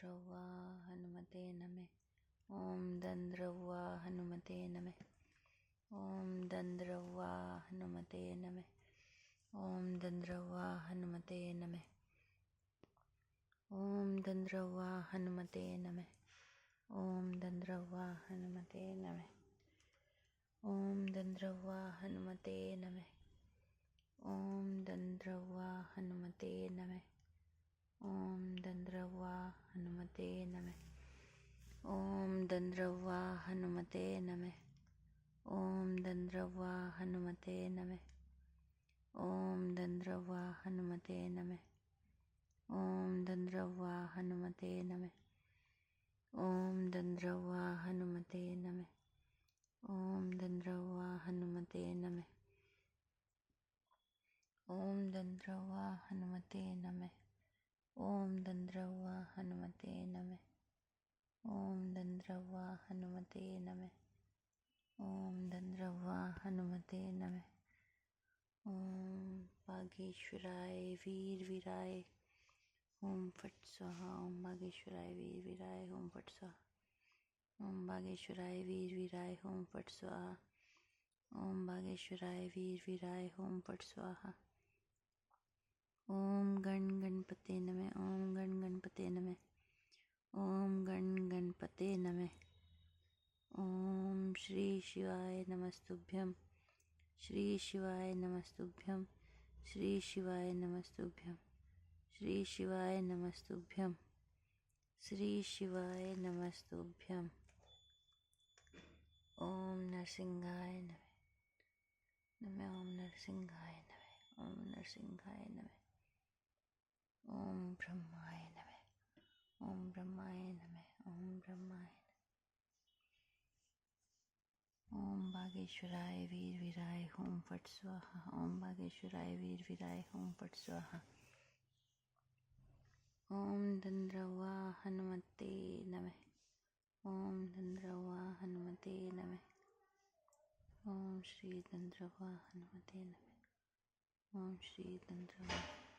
दंद्रव्वा हनुमते नमः। ओम दंद्रव्वा हनुमते नमः। ओम दंद्रव्वा हनुमते नमः। ओम दंद्रव्वा हनुमते नमः। ओम दंद्रव्वा हनुमते नमः। ओम दंद्रव्वा हनुमते नमः। ओम दंद्रव्वा हनुमते नमः। ओम दंद्रव्वा हनुमते नमः। ओम दंद्रव्वा हनुमते नमः। ओम दंद्रव्वा हनुमते नमः। ओम दंद्रव्वा हनुमते नमः। ओम दंद्रव्वा हनुमते नमः। ओम दंद्रव्वा हनुमते नमः। ओम दंद्रव्वा हनुमते नमः। ओम दंद्रव्वा हनुमते नमः। ओम दंद्रव्वा हनुमते नमः। ओम दंद्रव्वा हनुमते नमः। ओम दंद्रव्वा हनुमते नमः। ओम दंद्रव्वा हनुमते नमः। ओम बागेश्वराय वीर वीराय ओम फट स्वाहा। ओम बागेश्वराय वीर वीराय ओम फट स्वाहा। ओम बागेश्वराय वीर वीराय ओम फट स्वाहा। ओम बागेश्वराय वीर वीराय ओम फट स्वाहा। ओम गण गणपते नमः। ओम गण गणपते नमः। ओम गण गणपते नमः। ओम श्री शिवाय नमस्तुभ्यं। श्री शिवाय नमस्तुभ्यं। श्री शिवाय नमस्तुभ्यं। श्री शिवाय नमस्तुभ्यं। श्री शिवाय नमस्तुभ्यं। ओम नरसिंहाय नमः। नमः ओम नरसिंहाय नमः। ओम नरसिंहाय नमः। ओम ब्रह्माय नमः। ओम ब्रह्माय नमः। ओम ब्रह्माय नमः। ओम बागेश्वराय वीर वीराय ओम फट स्वाहा। ओम बागेश्वराय वीर वीराय ओम फट स्वाहा। ओम दंद्रव्वा हनुमते नमः। ओम दंद्रव्वा हनुमते नमः। ओम श्री दंद्रव्वा हनुमते नमः। ओम श्री दंद्रव्वा